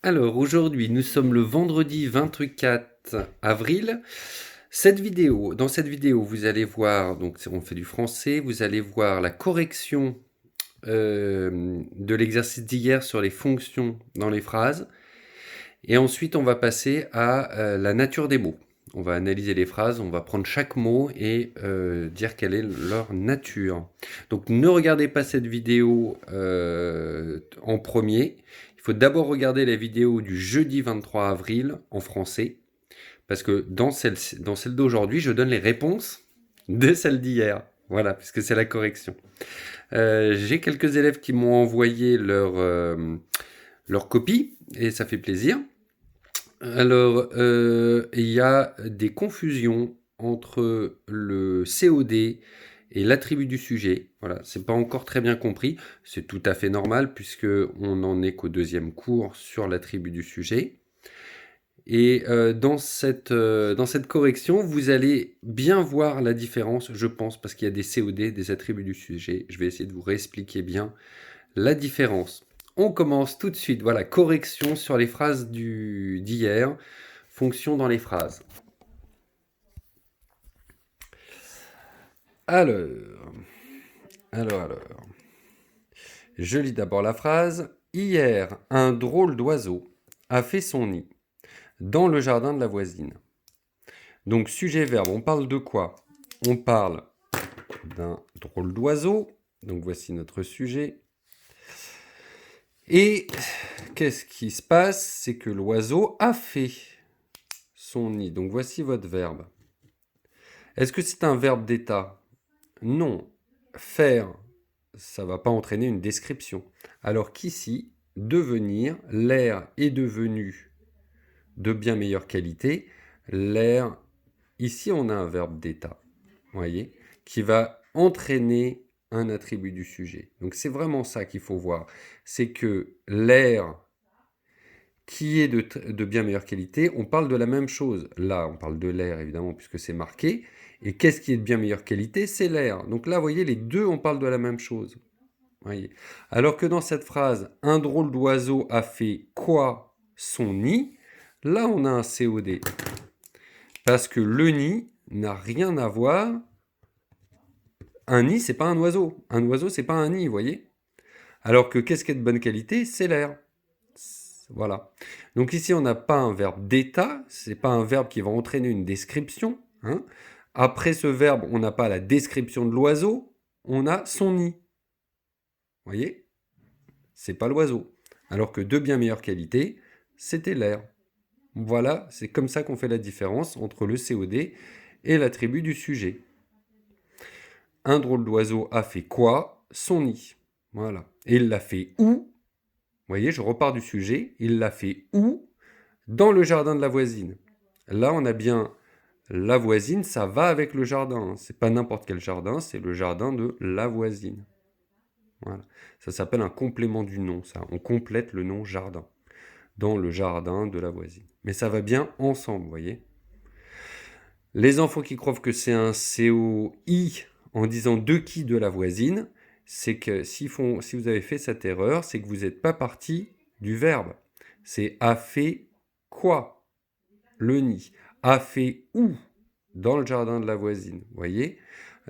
Alors aujourd'hui, nous sommes le vendredi 24 avril. Dans cette vidéo, vous allez voir, donc on fait du français, vous allez voir la correction de l'exercice d'hier sur les fonctions dans les phrases. Et ensuite, on va passer à la nature des mots. On va analyser les phrases, on va prendre chaque mot et dire quelle est leur nature. Donc ne regardez pas cette vidéo en premier. Il faut d'abord regarder la vidéo du jeudi 23 avril en français. Parce que dans celle d'aujourd'hui, je donne les réponses de celle d'hier. Voilà, puisque c'est la correction. J'ai quelques élèves qui m'ont envoyé leur copie, et ça fait plaisir. Alors, il y a des confusions entre le COD et l'attribut du sujet. Voilà, c'est pas encore très bien compris. C'est tout à fait normal puisque on n'en est qu'au deuxième cours sur l'attribut du sujet. Et dans cette correction, vous allez bien voir la différence, je pense, parce qu'il y a des COD, des attributs du sujet. Je vais essayer de vous réexpliquer bien la différence. On commence tout de suite. Voilà, correction sur les phrases d'hier. Fonction dans les phrases. Alors, alors. Je lis d'abord la phrase. Hier, un drôle d'oiseau a fait son nid dans le jardin de la voisine. Donc, sujet-verbe, on parle de quoi? On parle d'un drôle d'oiseau. Donc, voici notre sujet. Et qu'est-ce qui se passe? C'est que l'oiseau a fait son nid. Donc, voici votre verbe. Est-ce que c'est un verbe d'état? Non. Faire, ça ne va pas entraîner une description. Alors qu'ici, devenir, l'air est devenu de bien meilleure qualité. L'air, ici on a un verbe d'état, voyez, qui va entraîner un attribut du sujet. Donc c'est vraiment ça qu'il faut voir. C'est que l'air qui est de bien meilleure qualité, on parle de la même chose. Là, on parle de l'air, évidemment, puisque c'est marqué. Et qu'est-ce qui est de bien meilleure qualité? C'est l'air. Donc là, vous voyez, les deux, on parle de la même chose. Voyez. Alors que dans cette phrase, un drôle d'oiseau a fait quoi son nid? Là, on a un COD. Parce que le nid n'a rien à voir. Un nid, c'est pas un oiseau. Un oiseau, c'est pas un nid, vous voyez? Alors que qu'est-ce qui est de bonne qualité? C'est l'air. Voilà. Donc ici, on n'a pas un verbe d'état, c'est pas un verbe qui va entraîner une description. Hein. Après ce verbe, on n'a pas la description de l'oiseau, on a son nid. Vous voyez? C'est pas l'oiseau. Alors que de bien meilleure qualité, c'était l'air. Voilà, c'est comme ça qu'on fait la différence entre le COD et l'attribut du sujet. Un drôle d'oiseau a fait quoi? Son nid. Voilà. Et il l'a fait où? Vous voyez, je repars du sujet. Il l'a fait où? Dans le jardin de la voisine. Là, on a bien la voisine, ça va avec le jardin. C'est pas n'importe quel jardin, c'est le jardin de la voisine. Voilà. Ça s'appelle un complément du nom, ça. On complète le nom jardin. Dans le jardin de la voisine. Mais ça va bien ensemble, vous voyez. Les enfants qui croient que c'est un COI en disant de qui de la voisine, c'est que si vous avez fait cette erreur, c'est que vous n'êtes pas parti du verbe. C'est a fait quoi? Le nid. A fait où? Dans le jardin de la voisine. Vous voyez?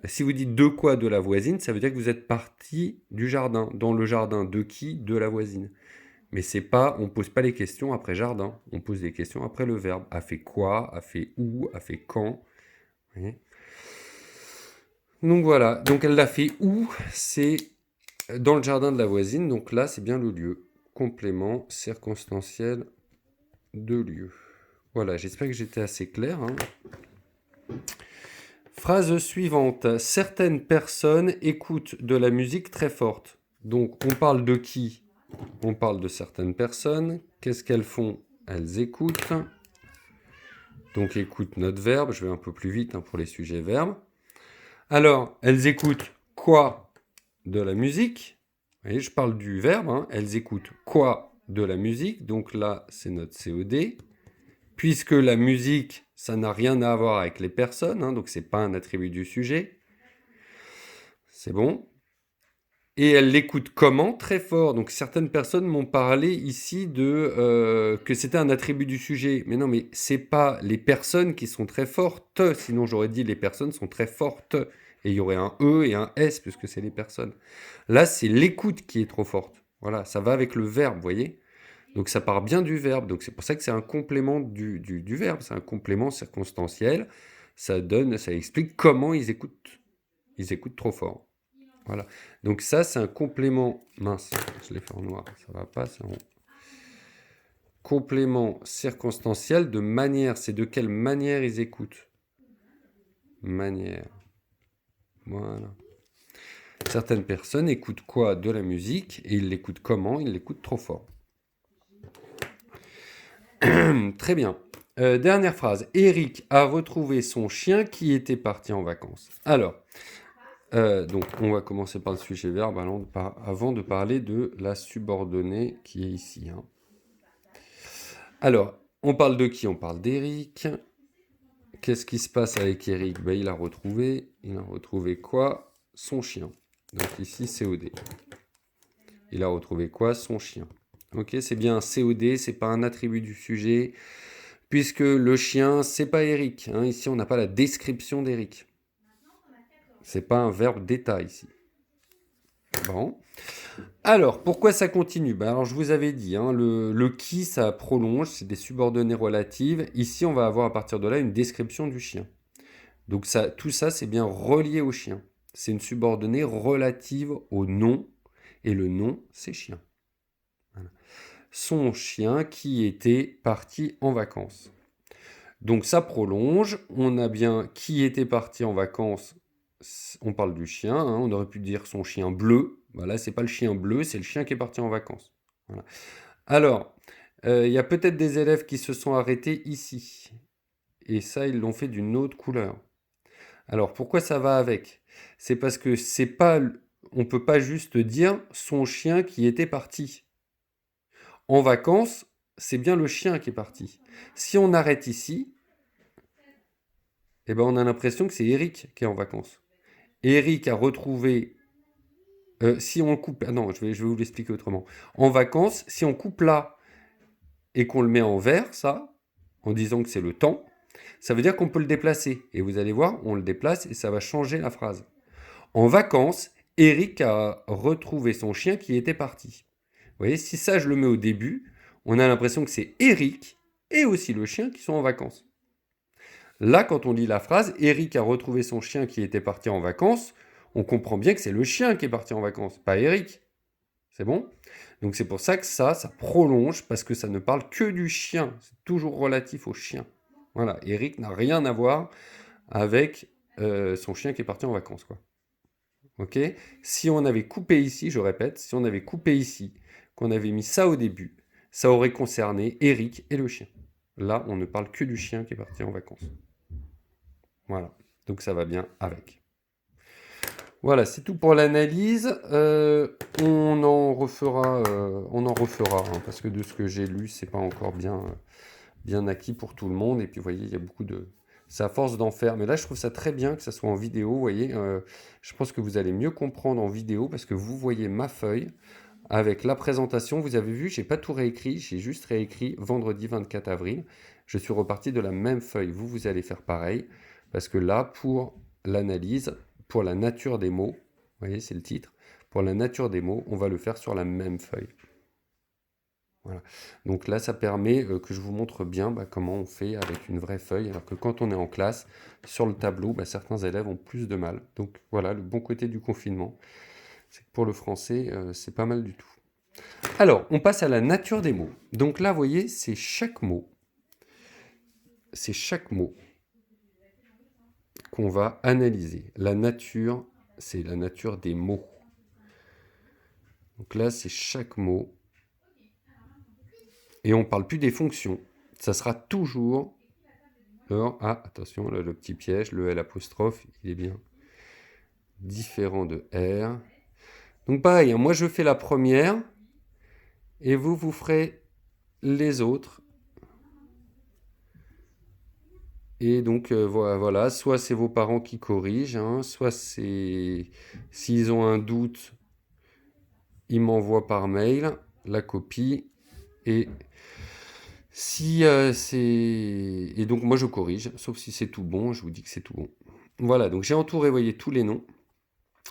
Si vous dites de quoi de la voisine, ça veut dire que vous êtes parti du jardin. Dans le jardin de qui? De la voisine. Mais c'est pas, on pose pas les questions après jardin. On pose des questions après le verbe. A fait quoi? A fait où? A fait quand? Vous voyez? Donc voilà. Donc elle l'a fait où? C'est dans le jardin de la voisine. Donc là, c'est bien le lieu. Complément circonstanciel de lieu. Voilà, j'espère que j'étais assez clair. Hein. Phrase suivante. Certaines personnes écoutent de la musique très forte. Donc, on parle de qui? On parle de certaines personnes. Qu'est-ce qu'elles font? Elles écoutent. Donc, écoute notre verbe. Je vais un peu plus vite hein, pour les sujets verbes. Alors, elles écoutent quoi? De la musique. Vous voyez, je parle du verbe. Hein. Elles écoutent quoi? De la musique. Donc là, c'est notre COD. Puisque la musique, ça n'a rien à voir avec les personnes, hein, donc c'est pas un attribut du sujet. C'est bon. Et elle l'écoute comment? Très fort. Donc certaines personnes m'ont parlé ici de que c'était un attribut du sujet. Mais non, mais c'est pas les personnes qui sont très fortes. Sinon j'aurais dit les personnes sont très fortes. Et il y aurait un E et un S puisque c'est les personnes. Là, c'est l'écoute qui est trop forte. Voilà, ça va avec le verbe, vous voyez? Donc ça part bien du verbe. Donc c'est pour ça que c'est un complément du verbe. C'est un complément circonstanciel. Ça donne, ça explique comment ils écoutent. Ils écoutent trop fort. Voilà. Donc ça, c'est un complément. Mince, je l'ai fait en noir. Ça va pas, c'est en complément circonstanciel de manière. C'est de quelle manière ils écoutent. Manière. Voilà. Certaines personnes écoutent quoi? De la musique. Et ils l'écoutent comment? Ils l'écoutent trop fort. Très bien. Dernière phrase. Eric a retrouvé son chien qui était parti en vacances. Alors, donc on va commencer par le sujet verbe avant de parler de la subordonnée qui est ici. Hein. Alors, on parle de qui? On parle d'Eric. Qu'est-ce qui se passe avec Eric? Ben, il a retrouvé quoi? Son chien. Donc ici, COD. Il a retrouvé quoi? Son chien. Ok, c'est bien un COD, c'est pas un attribut du sujet, puisque le chien, c'est pas Eric. Hein. Ici, on n'a pas la description d'Eric. C'est pas un verbe d'état ici. Bon. Alors, pourquoi ça continue? Ben alors, je vous avais dit, hein, le qui, ça prolonge, c'est des subordonnées relatives. Ici, on va avoir à partir de là une description du chien. Donc, tout ça, c'est bien relié au chien. C'est une subordonnée relative au nom, et le nom, c'est chien. Voilà. Son chien qui était parti en vacances. Donc, ça prolonge. On a bien qui était parti en vacances. On parle du chien, hein, on aurait pu dire son chien bleu. Voilà, c'est pas le chien bleu, c'est le chien qui est parti en vacances. Voilà. Alors, il y a peut-être des élèves qui se sont arrêtés ici. Et ça, ils l'ont fait d'une autre couleur. Alors, pourquoi ça va avec? C'est parce que c'est pas, on peut pas juste dire son chien qui était parti. En vacances, c'est bien le chien qui est parti. Si on arrête ici, eh ben on a l'impression que c'est Eric qui est en vacances. Eric a retrouvé. Si on coupe. Ah non, je vais vous l'expliquer autrement. En vacances, si on coupe là et qu'on le met en vert, ça, en disant que c'est le temps, ça veut dire qu'on peut le déplacer. Et vous allez voir, on le déplace et ça va changer la phrase. En vacances, Eric a retrouvé son chien qui était parti. Vous voyez, si ça, je le mets au début, on a l'impression que c'est Eric et aussi le chien qui sont en vacances. Là, quand on lit la phrase, Eric a retrouvé son chien qui était parti en vacances, on comprend bien que c'est le chien qui est parti en vacances, pas Eric. C'est bon? Donc c'est pour ça que ça prolonge, parce que ça ne parle que du chien. C'est toujours relatif au chien. Voilà, Eric n'a rien à voir avec son chien qui est parti en vacances, quoi. Ok? Si on avait coupé ici, je répète, si on avait coupé ici, qu'on avait mis ça au début, ça aurait concerné Eric et le chien. Là, on ne parle que du chien qui est parti en vacances. Voilà, donc ça va bien avec. Voilà, c'est tout pour l'analyse. On en refera, hein, parce que de ce que j'ai lu, c'est pas encore bien acquis pour tout le monde. Et puis, vous voyez, il y a beaucoup de... C'est à force d'en faire. Mais là, je trouve ça très bien que ça soit en vidéo. Vous voyez, je pense que vous allez mieux comprendre en vidéo parce que vous voyez ma feuille avec la présentation. Vous avez vu, j'ai pas tout réécrit. J'ai juste réécrit vendredi 24 avril. Je suis reparti de la même feuille. Vous allez faire pareil. Parce que là, pour l'analyse, pour la nature des mots, vous voyez, c'est le titre. Pour la nature des mots, on va le faire sur la même feuille. Voilà. Donc là, ça permet que je vous montre bien comment on fait avec une vraie feuille, alors que quand on est en classe, sur le tableau, certains élèves ont plus de mal. Donc voilà, le bon côté du confinement, c'est que pour le français, c'est pas mal du tout. Alors, on passe à la nature des mots. Donc là, vous voyez, c'est chaque mot. C'est chaque mot qu'on va analyser. La nature, c'est la nature des mots. Donc là, c'est chaque mot. Et on ne parle plus des fonctions. Ça sera toujours... Ah, attention, là, le petit piège, le L apostrophe, il est bien différent de R. Donc pareil, hein, moi je fais la première, et vous ferez les autres. Et donc voilà, soit c'est vos parents qui corrigent, hein, soit c'est... S'ils ont un doute, il m'envoie par mail la copie et si c'est... Et donc moi je corrige, sauf si c'est tout bon, je vous dis que c'est tout bon. Voilà, donc j'ai entouré, voyez, tous les noms.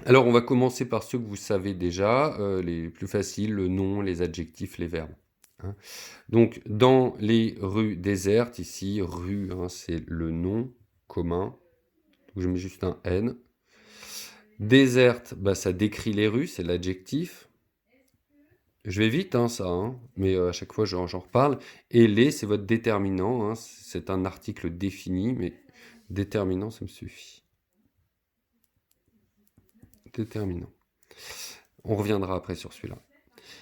Alors on va commencer par ceux que vous savez déjà, les plus faciles, le nom, les adjectifs, les verbes. Hein. Donc dans les rues désertes, ici, rue, hein, c'est le nom commun. Donc je mets juste un N. Déserte, bah, ça décrit les rues, c'est l'adjectif. Je vais vite, hein, ça, hein, mais à chaque fois j'en reparle. Et les, c'est votre déterminant, hein, c'est un article défini, mais déterminant, ça me suffit. Déterminant. On reviendra après sur celui-là.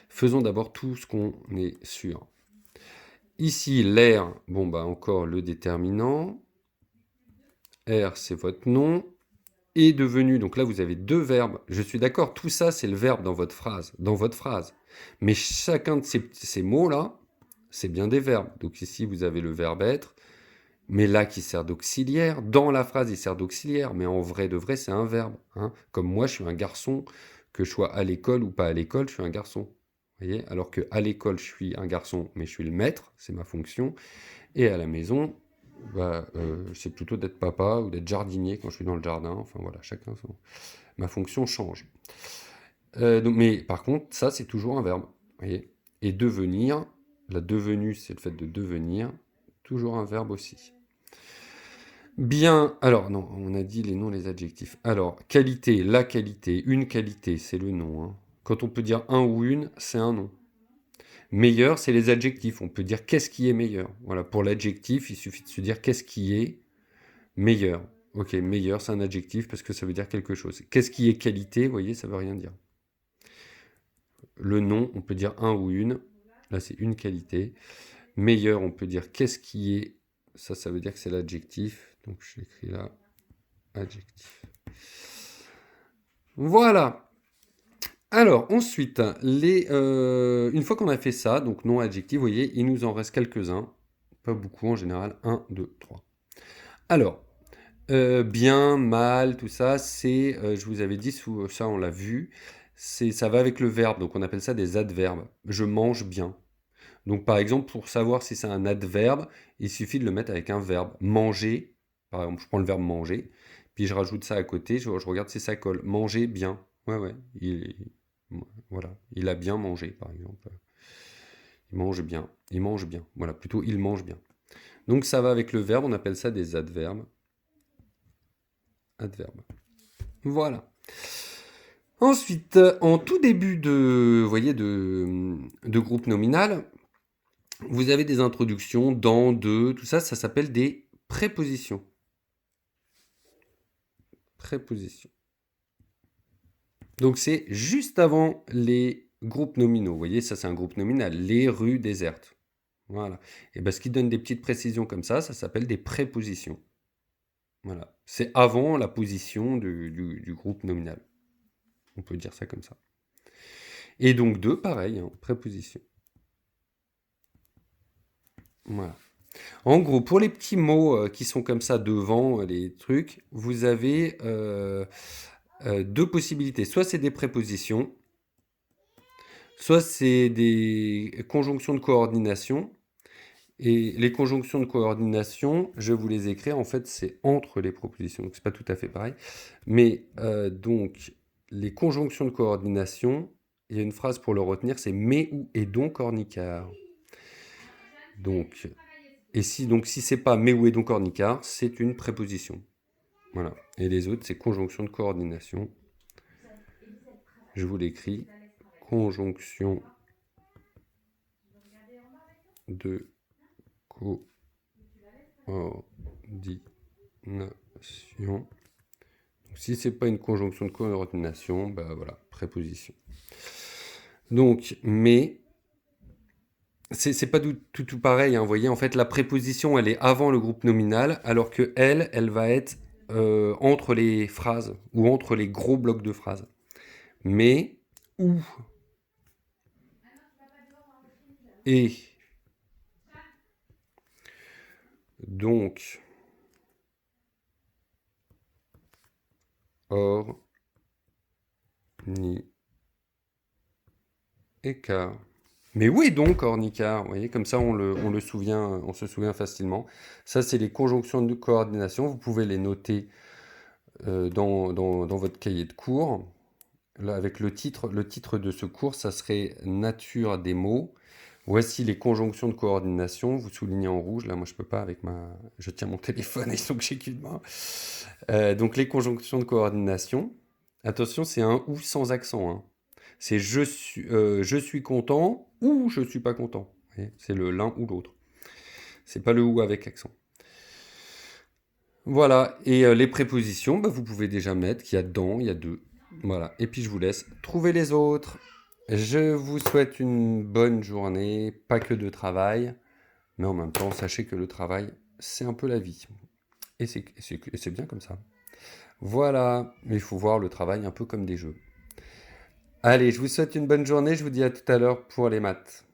Faisons d'abord tout ce qu'on est sûr. Ici, l'air, bon, bah encore le déterminant. R, c'est votre nom. Est devenu, donc là vous avez deux verbes. Je suis d'accord, tout ça c'est le verbe dans votre phrase. Dans votre phrase. Mais chacun de ces mots-là, c'est bien des verbes. Donc ici vous avez le verbe être, mais là qui sert d'auxiliaire. Dans la phrase il sert d'auxiliaire, mais en vrai de vrai c'est un verbe. Hein. Comme moi je suis un garçon, que je sois à l'école ou pas à l'école, je suis un garçon. Vous voyez. Alors que à l'école je suis un garçon, mais je suis le maître, c'est ma fonction. Et à la maison, bah, c'est plutôt d'être papa ou d'être jardinier quand je suis dans le jardin. Enfin voilà, chacun son... Ma fonction change. Donc, mais par contre, ça c'est toujours un verbe. Vous voyez. Et devenir, la devenue c'est le fait de devenir, toujours un verbe aussi. Bien, alors non, on a dit les noms, les adjectifs. Alors, qualité, la qualité, une qualité, c'est le nom. Hein. Quand on peut dire un ou une, c'est un nom. Meilleur, c'est les adjectifs. On peut dire qu'est-ce qui est meilleur. Voilà, pour l'adjectif, il suffit de se dire qu'est-ce qui est meilleur. Ok, meilleur, c'est un adjectif parce que ça veut dire quelque chose. Qu'est-ce qui est qualité, vous voyez, ça veut rien dire. Le nom, on peut dire un ou une. Là, c'est une qualité. Meilleur, on peut dire qu'est-ce qui est. Ça veut dire que c'est l'adjectif. Donc, je l'écris là. Adjectif. Voilà. Alors, ensuite, une fois qu'on a fait ça, donc nom, adjectif, vous voyez, il nous en reste quelques-uns. Pas beaucoup en général. 1, 2, 3. Alors, bien, mal, tout ça, c'est, je vous avais dit, ça on l'a vu, ça va avec le verbe, donc on appelle ça des adverbes. Je mange bien. Donc par exemple, pour savoir si c'est un adverbe, il suffit de le mettre avec un verbe. Manger, par exemple, je prends le verbe manger, puis je rajoute ça à côté, je regarde si ça colle. Manger bien. Ouais, ouais, voilà, il a bien mangé, par exemple. Il mange bien. Il mange bien. Voilà, plutôt il mange bien. Donc ça va avec le verbe, on appelle ça des adverbes. Adverbe. Voilà. Ensuite, en tout début de, vous voyez, de groupe nominal, vous avez des introductions dans, de, tout ça, ça s'appelle des prépositions. Prépositions. Donc c'est juste avant les groupes nominaux. Vous voyez, ça c'est un groupe nominal. Les rues désertes. Voilà. Et bien ce qui donne des petites précisions comme ça s'appelle des prépositions. Voilà. C'est avant la position du groupe nominal. On peut dire ça comme ça. Et donc deux, pareil, hein, préposition. Voilà. En gros, pour les petits mots qui sont comme ça devant les trucs, vous avez deux possibilités. Soit c'est des prépositions, soit c'est des conjonctions de coordination. Et les conjonctions de coordination, je vous les écris, en fait, c'est entre les propositions. Donc, c'est pas tout à fait pareil. Mais donc, les conjonctions de coordination, il y a une phrase pour le retenir, c'est mais ou et donc ornicard. Donc, si c'est pas mais ou et donc ornicard, c'est une préposition. Voilà. Et les autres, c'est conjonction de coordination. Je vous l'écris. Conjonction de coordination. Donc, si c'est pas une conjonction de coordination, bah voilà, préposition. Donc, mais c'est pas tout pareil. Hein, vous voyez, en fait, la préposition, elle est avant le groupe nominal, alors que elle va être entre les phrases ou entre les gros blocs de phrases. Mais, ou, et, donc, or, ni, écart. Mais oui donc, Ornicard, vous voyez, comme ça on se souvient facilement. Ça, c'est les conjonctions de coordination. Vous pouvez les noter dans votre cahier de cours. Là, avec le titre de ce cours, ça serait Nature des mots. Voici les conjonctions de coordination. Vous soulignez en rouge. Là, moi, je peux pas avec ma. Je tiens mon téléphone et donc j'ai qu'une main. Donc, les conjonctions de coordination. Attention, c'est un ou sans accent, hein. C'est je suis content ou je suis pas content. Vous voyez, c'est le l'un ou l'autre. C'est pas le ou avec accent. Voilà. Et les prépositions, bah, vous pouvez déjà mettre qu'il y a dans, il y a de. Voilà. Et puis je vous laisse trouver les autres. Je vous souhaite une bonne journée, pas que de travail, mais en même temps, sachez que le travail, c'est un peu la vie. Et c'est bien comme ça. Voilà. Mais il faut voir le travail un peu comme des jeux. Allez, je vous souhaite une bonne journée. Je vous dis à tout à l'heure pour les maths.